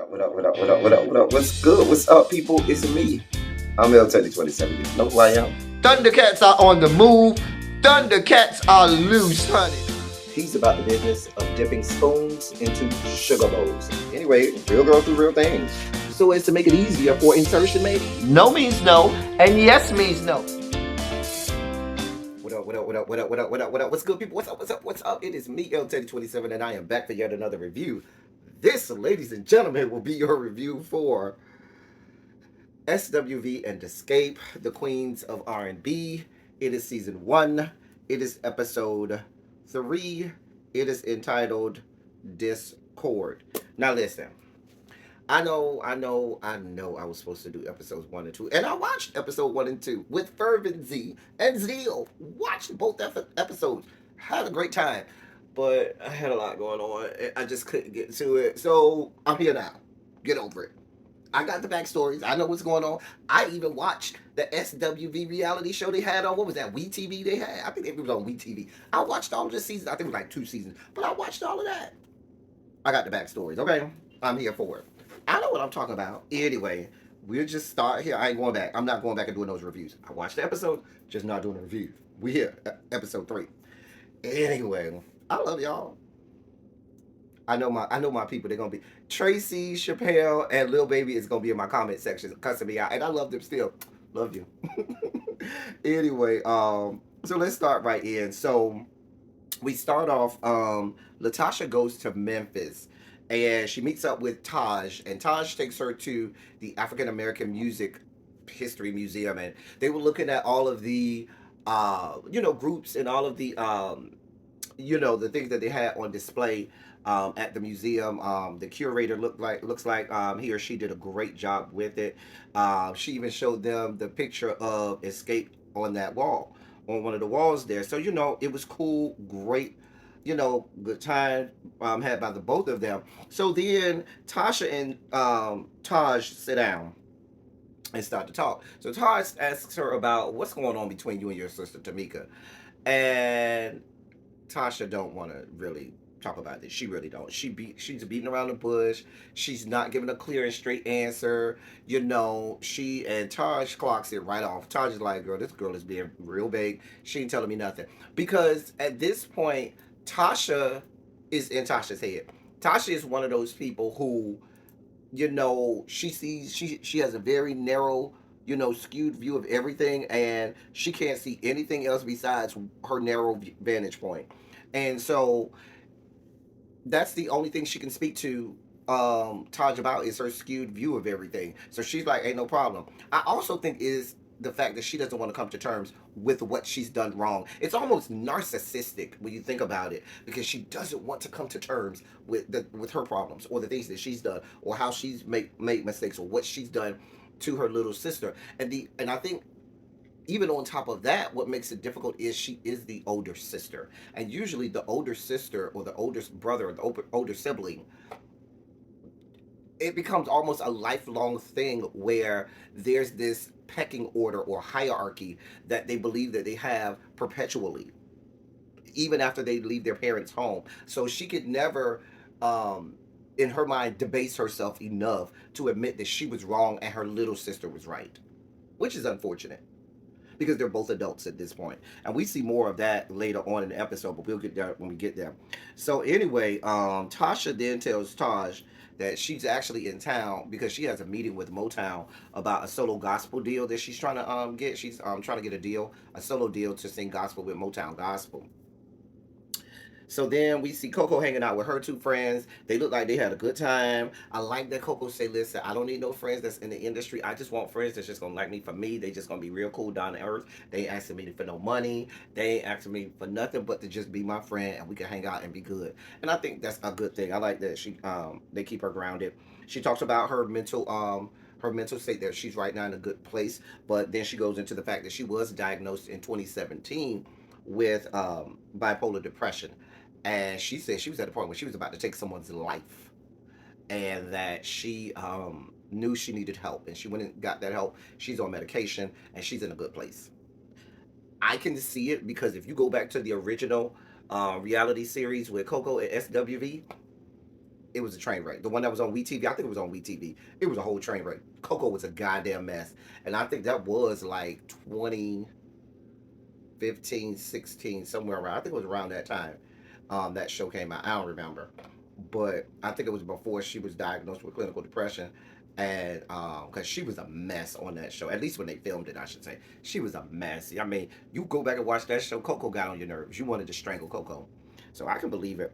What up, what up, what up, what up, what up? What's good? What's up, people? It's me. I'm L3027. You know who I am. Thundercats are on the move. Thundercats are loose, honey. He's about the business of dipping spoons into sugar bowls. Anyway, real girls do real things. So as to make it easier for insertion, maybe? No means no, and yes means no. What up, what up, what up, what up, what up, what up, what up? What's good, people? What's up, what's up, what's up? It is me, L3027, and I am back for yet another review. This, ladies and gentlemen, will be your review for SWV and Xscape, the Queens of R&B. It is season 1. It is episode 3. It is entitled Discord. Now listen, I know I was supposed to do episodes 1 and 2. And I watched episode 1 and 2 with fervency and zeal. Watched both episodes. Had a great time. But I had a lot going on. I just couldn't get to it. So I'm here now. Get over it. I got the backstories. I know what's going on. I even watched the SWV reality show they had on. What was that? WeTV they had? I think it was on WeTV. I watched all of the seasons. I think it was like 2 seasons. But I watched all of that. I got the backstories. Okay? I'm here for it. I know what I'm talking about. Anyway, we'll just start here. I ain't going back. I'm not going back and doing those reviews. I watched the episode, just not doing the reviews. We here. Episode 3. Anyway, I love y'all. I know my people. They're gonna be Tracy, Chappelle, and Lil Baby is gonna be in my comment section cussing me out, and I love them still. Love you. Anyway, so let's start right in. So we start off. Latasha goes to Memphis, and she meets up with Taj, and Taj takes her to the African American Music History Museum, and they were looking at all of the, groups and all of the, the things that they had on display at the museum. The curator looks like he or she did a great job with it. She even showed them the picture of Xscape on that wall, on one of the walls there. So it was cool, great. Good time had by the both of them. So then Tasha and Taj sit down and start to talk. So Taj asks her about what's going on between you and your sister Tamika, and Tasha don't want to really talk about this. She really don't. She's beating around the bush. She's not giving a clear and straight answer. She and Taj clocks it right off. Taj is like, girl, this girl is being real big. She ain't telling me nothing. Because at this point, Tasha is in Tasha's head. Tasha is one of those people who, she sees she has a very narrow, skewed view of everything, and she can't see anything else besides her narrow vantage point. And so that's the only thing she can speak to Taj about is her skewed view of everything. So she's like, ain't no problem. I also think is the fact that she doesn't want to come to terms with what she's done wrong. It's almost narcissistic when you think about it, because she doesn't want to come to terms with her problems or the things that she's done or how she's made mistakes or what she's done to her little sister. And I think even on top of that, what makes it difficult is she is the older sister. And usually the older sister or the older brother or the older sibling, it becomes almost a lifelong thing where there's this pecking order or hierarchy that they believe that they have perpetually, even after they leave their parents' home. So she could never, in her mind, debase herself enough to admit that she was wrong and her little sister was right, which is unfortunate, because they're both adults at this point. And we see more of that later on in the episode, but we'll get there when we get there. So anyway, Tasha then tells Taj that she's actually in town because she has a meeting with Motown about a solo gospel deal that she's trying to get. She's trying to get a solo deal to sing gospel with Motown Gospel. So then we see Coco hanging out with her 2 friends. They look like they had a good time. I like that Coco say, listen, I don't need no friends that's in the industry. I just want friends that's just going to like me for me. They just going to be real cool, down to earth. They ain't asking me for no money. They ain't asking me for nothing but to just be my friend and we can hang out and be good. And I think that's a good thing. I like that they keep her grounded. She talks about her mental state, that she's right now in a good place. But then she goes into the fact that she was diagnosed in 2017 with bipolar depression. And she said she was at a point where she was about to take someone's life, and that she knew she needed help, and she went and got that help. She's on medication, and she's in a good place. I can see it because if you go back to the original reality series with Coco and SWV, It was a train wreck. The one that was on WeTV, I think it was on WeTV. It was a whole train wreck. Coco was a goddamn mess. And I think that was like 2015, 16, somewhere around. I think it was around that time that show came out. I don't remember. But I think it was before she was diagnosed with clinical depression. And because she was a mess on that show, at least when they filmed it, I should say. She was a mess. I mean, you go back and watch that show, Coco got on your nerves. You wanted to strangle Coco. So I can believe it.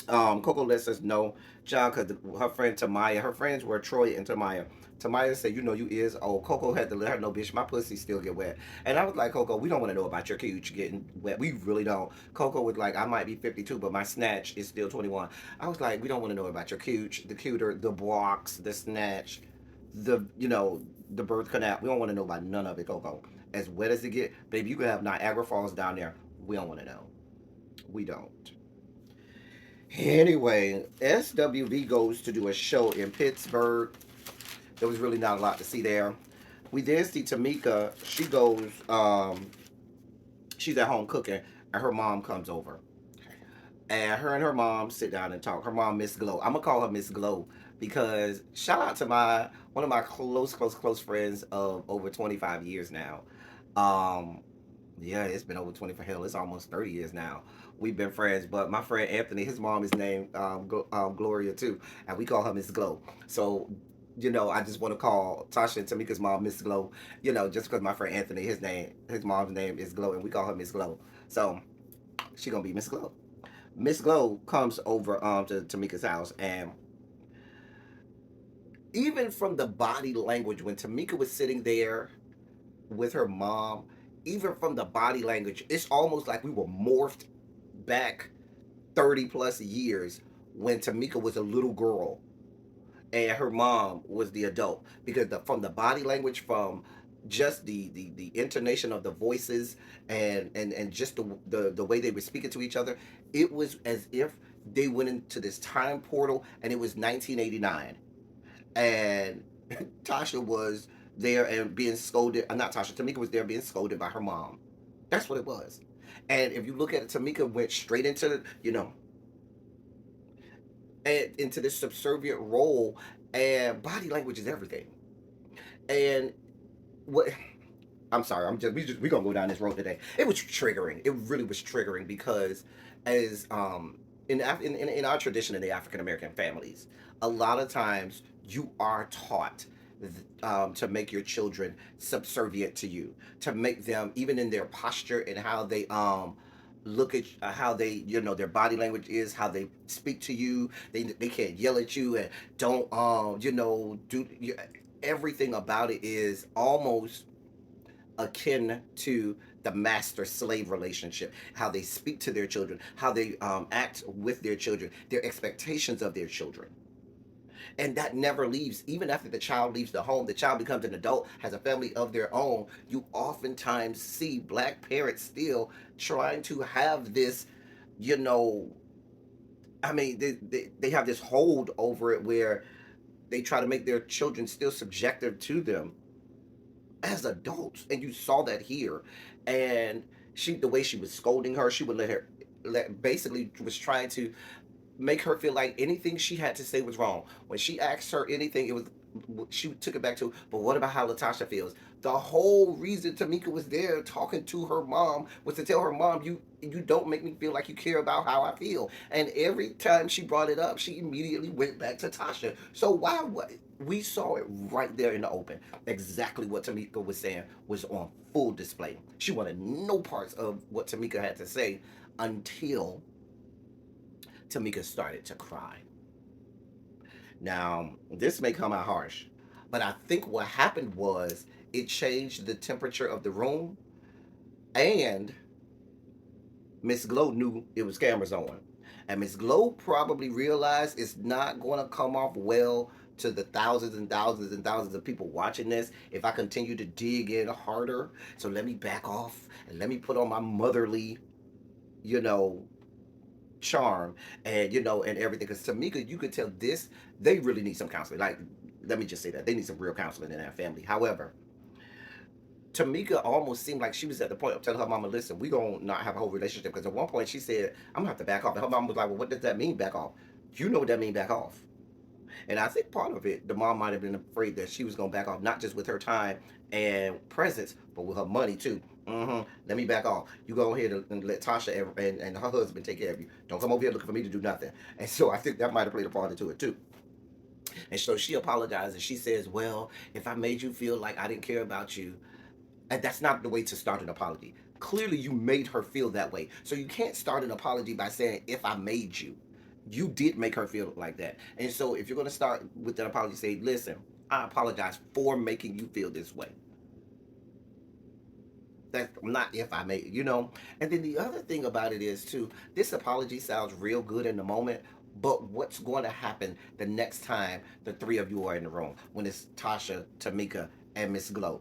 Coco lets us know, John, because her friend Tamaya, her friends were Troy and Tamaya. Tamaya said, "You know, you is old." Coco had to let her know, "Bitch, my pussy still get wet." And I was like, "Coco, we don't want to know about your cooch getting wet. We really don't." Coco was like, "I might be 52, but my snatch is still 21." I was like, "We don't want to know about your cooch, the cooter, the blocks, the snatch, the birth canal. We don't want to know about none of it, Coco. As wet as it get, baby, you could have Niagara Falls down there. We don't want to know. We don't." Anyway, SWV goes to do a show in Pittsburgh. There was really not a lot to see there. We then see Tamika. She's at home cooking, and her mom comes over. And her mom sit down and talk. Her mom, Miss Glow. I'm gonna call her Miss Glow because shout out to my one of my close friends of over 25 years now. Um, yeah, it's been over 20 for hell. It's almost 30 years now. We've been friends, but my friend Anthony, his mom is named Gloria too, and we call her Miss Glow. So, I just want to call Tasha and Tamika's mom Miss Glow. Just because my friend Anthony, his mom's name is Glow, and we call her Miss Glow. So she gonna be Miss Glow. Miss Glow comes over to Tamika's house, and even from the body language when Tamika was sitting there with her mom, even from the body language, it's almost like we were morphed back 30 plus years when Tamika was a little girl and her mom was the adult. Because from the body language, from just the intonation of the voices and just the way they were speaking to each other, it was as if they went into this time portal and it was 1989 and Tasha was there and being scolded. Not Tasha. Tamika was there being scolded by her mom. That's what it was. And if you look at it, Tamika went straight into into this subservient role, and body language is everything. And what I'm sorry, we gonna go down this road today. It was triggering. It really was triggering because as in our tradition in the African American families, a lot of times you are taught to make your children subservient to you, to make them even in their posture and how they look at how they their body language is, how they speak to you. They can't yell at you and don't do everything about it is almost akin to the master slave relationship, how they speak to their children, how they act with their children, their expectations of their children. And that never leaves. Even after the child leaves the home, the child becomes an adult, has a family of their own. You oftentimes see black parents still trying to have this, you know, I mean, they have this hold over it where they try to make their children still subjective to them as adults, and you saw that here. And the way she was scolding her, she would basically was trying to make her feel like anything she had to say was wrong. When she asked her anything, it was she took it back to, but what about how Latasha feels? The whole reason Tamika was there talking to her mom was to tell her mom, you don't make me feel like you care about how I feel. And every time she brought it up, she immediately went back to Tasha. So why what we saw it right there in the open. Exactly what Tamika was saying was on full display. She wanted no parts of what Tamika had to say until Tamika started to cry. Now, this may come out harsh, but I think what happened was it changed the temperature of the room, and Miss Glow knew it was cameras on. And Miss Glow probably realized it's not going to come off well to the thousands and thousands and thousands of people watching this if I continue to dig in harder. So let me back off and let me put on my motherly, you know, charm and and everything. Because Tamika, you could tell they really need some counseling. Like, let me just say that they need some real counseling in that family. However, Tamika almost seemed like she was at the point of telling her mama, "Listen, we gonna not have a whole relationship." Because at one point she said, "I'm gonna have to back off," and her mom was like, "Well, what does that mean, back off?" You know what that means, back off. And I think part of it, the mom might have been afraid that she was going to back off, not just with her time and presence, but with her money too. Let me back off. You go ahead and let Tasha and her husband take care of you. Don't come over here looking for me to do nothing. And so I think that might have played a part into it too. And so she apologizes. She says, "Well, if I made you feel like I didn't care about you," and that's not the way to start an apology. Clearly, you made her feel that way. So you can't start an apology by saying, "If I made you." You did make her feel like that. And so if you're going to start with an apology, say, "Listen, I apologize for making you feel this way." That's not if I made, you know. And then the other thing about it is too, this apology sounds real good in the moment, but what's going to happen the next time the three of you are in the room when it's Tasha, Tamika, and Miss Glow?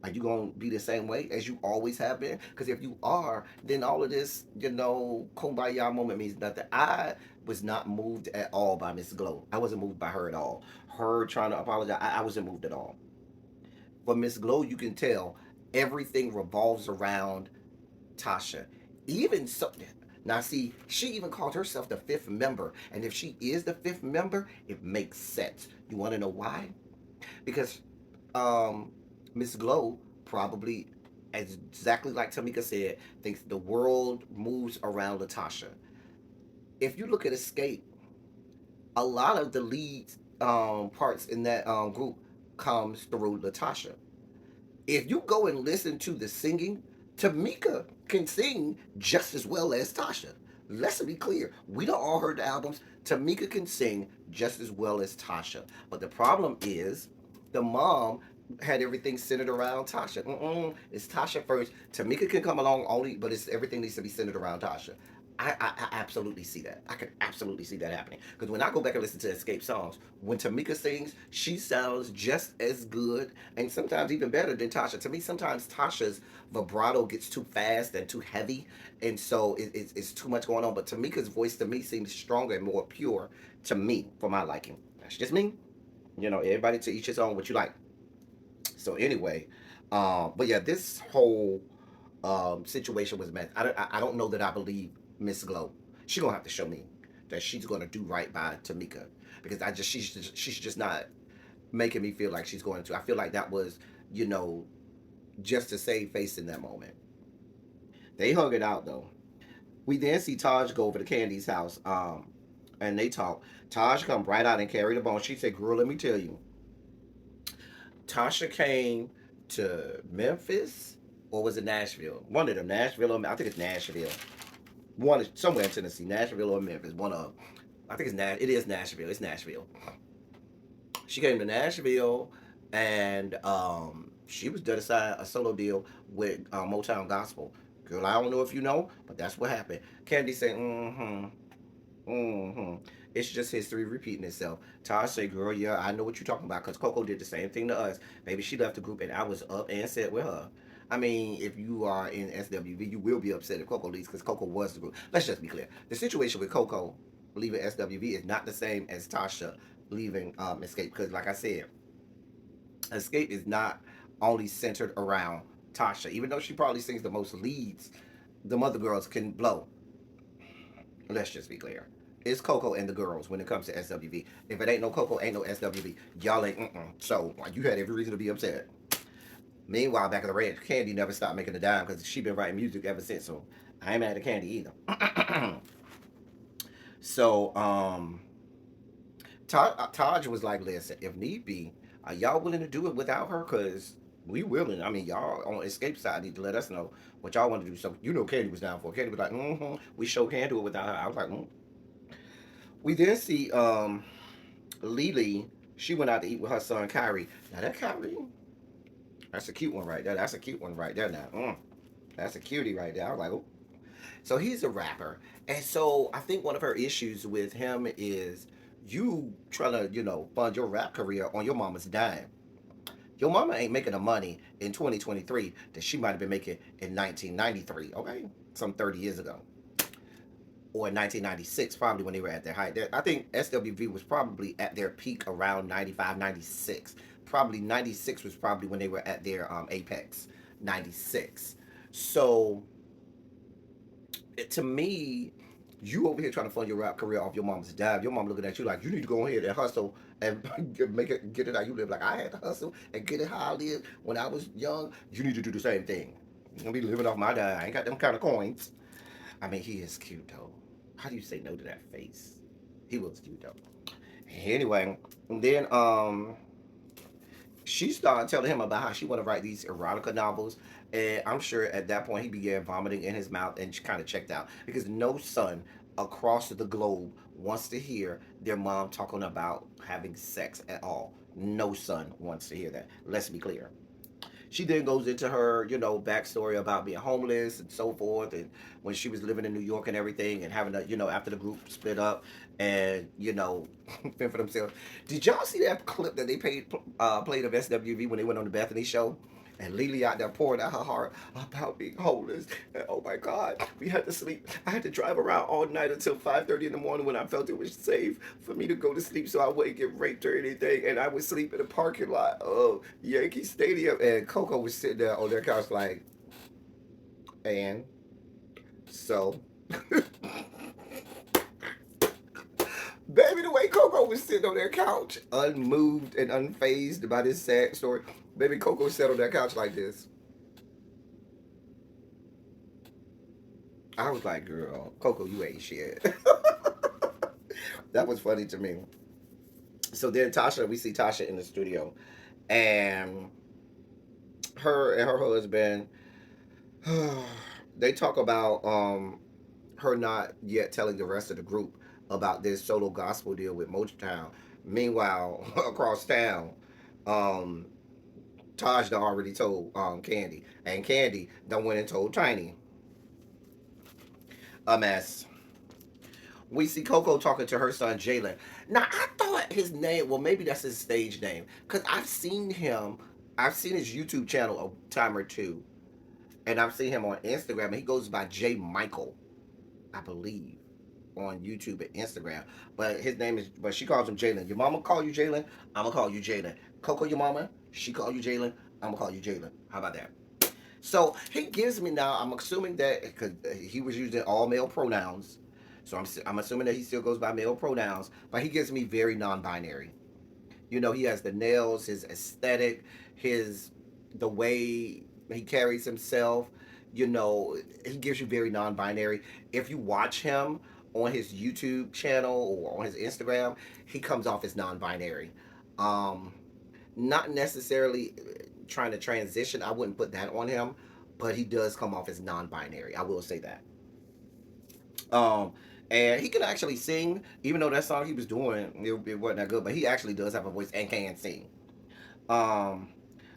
Are you going to be the same way as you always have been? Because if you are, then all of this, kumbaya moment means nothing. I was not moved at all by Miss Glow. I wasn't moved by her at all. Her trying to apologize, I wasn't moved at all. For Miss Glow, you can tell everything revolves around Tasha. Even so, now see, she even called herself the fifth member. And if she is the fifth member, it makes sense. You want to know why? Because um, Miss Glow probably, exactly like Tamika said, thinks the world moves around Latasha. If you look at Escape, a lot of the lead parts in that group comes through Latasha. If you go and listen to the singing, Tamika can sing just as well as Tasha. Let's be clear. We don't all heard the albums. Tamika can sing just as well as Tasha. But the problem is the mom had everything centered around Tasha. It's Tasha first. Tamika can come along only, but it's everything needs to be centered around Tasha. I absolutely see that. I can absolutely see that happening. Because when I go back and listen to Escape songs, when Tamika sings, she sounds just as good and sometimes even better than Tasha. To me, sometimes Tasha's vibrato gets too fast and too heavy, and so it's too much going on. But Tamika's voice to me seems stronger and more pure to me for my liking. That's just me. Everybody to each his own what you like. So anyway, but yeah, this whole situation was messed. I don't know that I believe Miss Glow. She gonna have to show me that she's gonna do right by Tamika because she's just not making me feel like she's going to. I feel like that was you know just to save face in that moment. They hung it out though. We then see Taj go over to Candy's house, and they talk. Taj come right out and carry the bone. She said, "Girl, let me tell you, Tasha came to Memphis, or was it Nashville? One of them, Nashville. Or, I think it's Nashville. One is somewhere in Tennessee, Nashville or Memphis. One of them. I think it is Nashville. It's Nashville. She came to Nashville, and she was done aside a solo deal with Motown Gospel. Girl, I don't know if you know, but that's what happened. Candy said, mm-hmm. It's just history repeating itself. Taj said, "Girl, yeah, I know what you're talking about because Coco did the same thing to us. Baby, she left the group and I was up and set with her." I mean, if you are in SWV, you will be upset if Coco leaves because Coco was the group. Let's just be clear. The situation with Coco leaving SWV is not the same as Tasha leaving Escape because, like I said, Escape is not only centered around Tasha. Even though she probably sings the most leads, the mother girls can blow. Let's just be clear. It's Coco and the girls when it comes to SWV. If it ain't no Coco, ain't no SWV. Y'all ain't, So you had every reason to be upset. Meanwhile, back in the red, Candy never stopped making a dime because she been writing music ever since. So I ain't mad at Candy either. So Taj was like, "Listen, if need be, are y'all willing to do it without her? Cause we willing. I mean, y'all on Escape side need to let us know what y'all want to do." So Candy was down for it. Candy was like, "We sure can do it without her." I was like, We then see Lily. She went out to eat with her son Kyrie. Now that Kyrie, that's a cute one right there. That's a cute one right there. Now, that's a cutie right there. I was like, oh. So he's a rapper, and so I think one of her issues with him is you trying to fund your rap career on your mama's dime. Your mama ain't making the money in 2023 that she might have been making in 1993. Okay, some 30 years ago. Or 1996, probably when they were at their height. I think SWV was probably at their peak around 95, 96. Probably 96 was probably when they were at their apex. 96. So to me, You over here trying to fund your rap career off your mom's dime. Your mom looking at you like you need to go ahead and hustle and get it how you live. Like I had to hustle and get it how I lived when I was young. You need to do the same thing. You gonna be living off my dime. I ain't got them kind of coins. I mean, he is cute though. How do you say no to that face? He was cute though. Anyway, and then she started telling him about how she want to write these erotica novels, and I'm sure at that point he began vomiting in his mouth and kind of checked out because no son across the globe wants to hear their mom talking about having sex at all. No son wants to hear that. Let's be clear. She then goes into her, backstory about being homeless and so forth, and when she was living in New York and everything, and having to, after the group split up, and fend for themselves. Did y'all see that clip that they played of SWV when they went on the Bethany show? And Lily out there pouring out her heart about being homeless. And oh my God, we had to sleep. I had to drive around all night until 5:30 in the morning when I felt it was safe for me to go to sleep so I wouldn't get raped or anything. And I would sleep in the parking lot of Yankee Stadium. And Coco was sitting there on their couch like, and so. Baby, the way Coco was sitting on their couch, unmoved and unfazed by this sad story. Baby, Coco sat on that couch like this. I was like, girl, Coco, you ain't shit. That was funny to me. So then we see Tasha in the studio, and her husband, they talk about her not yet telling the rest of the group about this solo gospel deal with Motown. Meanwhile, across town, um, Taj done already told Candy, and Candy done went and told Tiny. A mess. We see Coco talking to her son Jalen. Now I thought his name, well maybe that's his stage name, cause I've seen his YouTube channel a time or two, and I've seen him on Instagram, and he goes by J Michael, I believe, on YouTube and Instagram. But his name is, but she calls him Jalen. Your mama call you Jalen, I'ma call you Jalen. Coco, your mama, she call you Jalen, I'ma call you Jalen. How about that? So he gives me now. I'm assuming that because he was using all male pronouns, so I'm assuming that he still goes by male pronouns. But he gives me very non-binary. He has the nails, his aesthetic, his the way he carries himself. He gives you very non-binary. If you watch him on his YouTube channel or on his Instagram, he comes off as non-binary. Um, Not necessarily trying to transition. I wouldn't put that on him, but he does come off as non-binary. I will say that. Um, and he can actually sing, even though that song he was doing it wasn't that good. But he actually does have a voice and can sing. Um,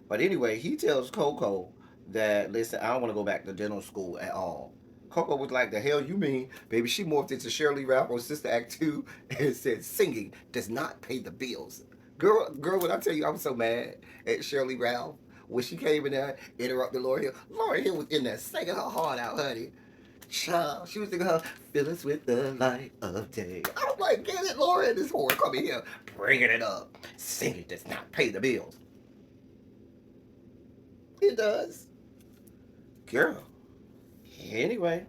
but anyway, he tells Coco that listen, I don't want to go back to dental school at all. Coco was like, the hell you mean? Baby, she morphed into Shirley Ralph on Sister Act 2 and said, singing does not pay the bills. Girl, when I tell you I was so mad at Shirley Ralph when she came in there, interrupted Lauryn Hill. Lauryn Hill was in there singing her heart out, honey. Child, she was singing her, fill us with the light of day. I was like, get it, Lauryn, this whore coming here, bringing it up. Singing does not pay the bills. It does. Girl. Anyway.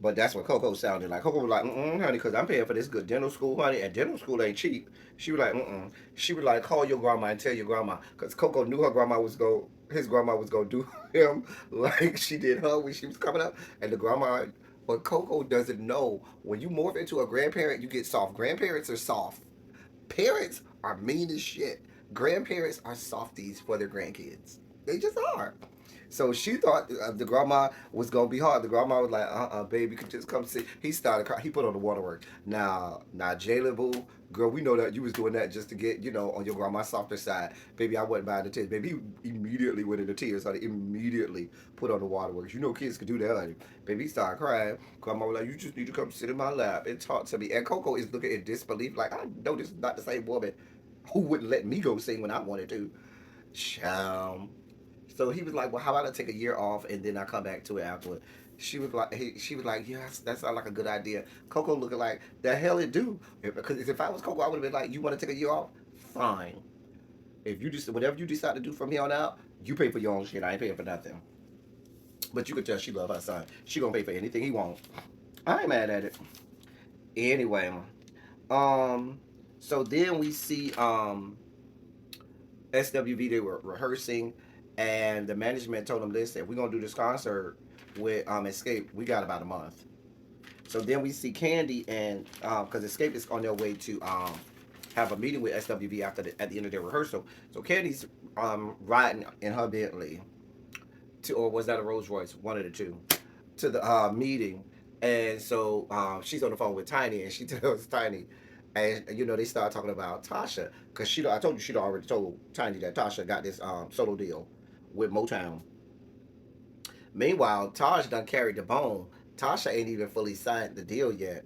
But that's what Coco sounded like. Coco was like, honey, because I'm paying for this good dental school, honey, and dental school ain't cheap. She was like, She was like, call your grandma and tell your grandma. Because Coco knew his grandma was going to do him like she did her when she was coming up. And the grandma, but Coco doesn't know. When you morph into a grandparent, you get soft. Grandparents are soft. Parents are mean as shit. Grandparents are softies for their grandkids. They just are. So she thought the grandma was gonna be hard. The grandma was like, baby, you can just come see. He started crying. He put on the waterwork. Now, Jayla Boo, girl, we know that you was doing that just to get, on your grandma's softer side. Baby, I wasn't buying the tears. Baby, he immediately went into tears. Honey, immediately put on the waterworks. Kids could do that, honey. Baby, he started crying. Grandma was like, you just need to come sit in my lap and talk to me. And Coco is looking in disbelief, like, I know this is not the same woman who wouldn't let me go sing when I wanted to. Child. So he was like, "Well, how about I take a year off and then I come back to it afterward?" She was like, "Yes, that sounds like a good idea." Coco looking like, "The hell it do?" Because if I was Coco, I would have been like, "You want to take a year off? Fine. If you just whatever you decide to do from here on out, you pay for your own shit. I ain't paying for nothing." But you could tell she love her son. She gonna pay for anything he wants. I ain't mad at it. Anyway, um, so then we see SWV, they were rehearsing, and the management told them, "Listen, we're gonna do this concert with Xscape. We got about a month." So then we see Candy and because Xscape is on their way to have a meeting with SWV at the end of their rehearsal. So Candy's riding in her Bentley to, or was that a Rolls Royce? One of the two, to the meeting. And so she's on the phone with Tiny, and she tells Tiny, and they start talking about Tasha, because I told you she'd already told Tiny that Tasha got this solo deal with Motown. Meanwhile, Taj done carried the bone. Tasha ain't even fully signed the deal yet.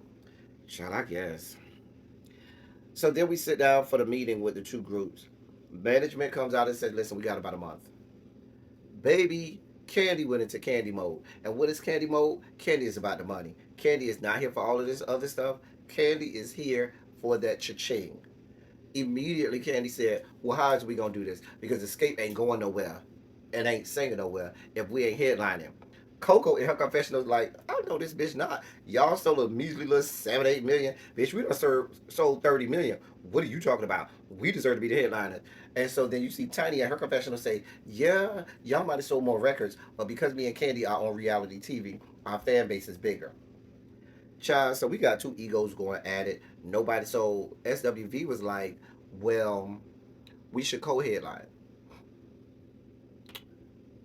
Shall I guess? So then we sit down for the meeting with the two groups. Management comes out and said, "Listen, we got about a month." Baby, Candy went into Candy mode. And what is Candy mode? Candy is about the money. Candy is not here for all of this other stuff. Candy is here for that cha-ching. Immediately, Candy said, "Well, how is we gonna do this? Because Escape ain't going nowhere and ain't singing nowhere if we ain't headlining." Coco in her confessional was like, "I know this bitch not. Y'all sold a measly little 7, 8 million. Bitch, we done sold 30 million. What are you talking about? We deserve to be the headliner." And so then you see Tiny in her confessional say, "Yeah, y'all might have sold more records, but because me and Candy are on reality TV, our fan base is bigger." Child, so we got two egos going at it. Nobody, so SWV was like, "Well, we should co-headline."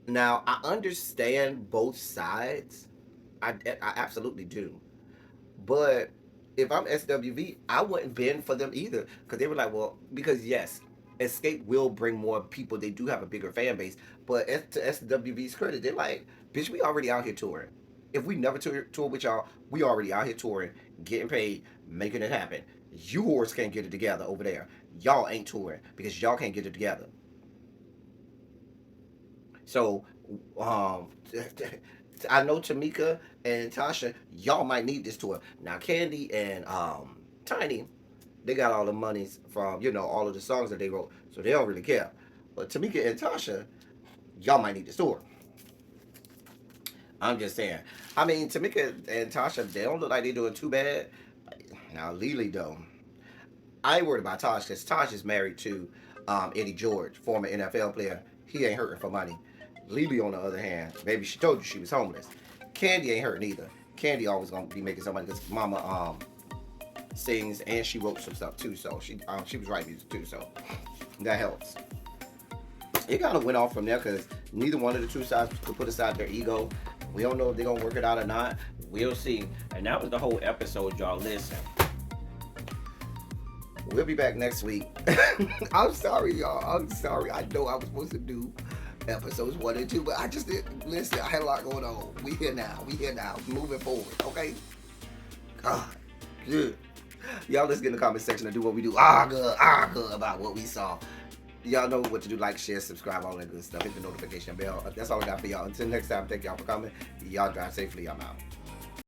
Now, I understand both sides. I absolutely do. But if I'm SWV, I wouldn't bend for them either. Because they were like, well, because yes, Escape will bring more people. They do have a bigger fan base. But to SWV's credit, they're like, bitch, we already out here touring. If we never tour with y'all, we already out here touring, getting paid, making it happen. Yours can't get it together over there. Y'all ain't touring because y'all can't get it together. So, um, I know Tamika and Tasha, y'all might need this tour. Now, Candy and Tiny, they got all the monies from all of the songs that they wrote, so they don't really care. But Tamika and Tasha, y'all might need this tour. I'm just saying. I mean, Tamika and Tasha, they don't look like they're doing too bad. Now, Lily though, I ain't worried about Tosh because Tosh is married to Eddie George, former NFL player. He ain't hurting for money. Lily, on the other hand, baby, she told you she was homeless. Candy ain't hurting either. Candy always gonna be making some money because Mama sings and she wrote some stuff too. So she was writing music too. So that helps. It kind of went off from there because neither one of the two sides could put aside their ego. We don't know if they're gonna work it out or not. We'll see. And that was the whole episode, y'all. Listen. We'll be back next week. I'm sorry, y'all. I'm sorry. I know I was supposed to do episodes 1 and 2, but I just didn't listen. I had a lot going on. We here now. We here now. Moving forward. Okay. God, good. Y'all, let's get in the comment section and do what we do. Good about what we saw. Y'all know what to do. Like, share, subscribe, all that good stuff. Hit the notification bell. That's all I got for y'all. Until next time, thank y'all for coming. Y'all drive safely. I'm out.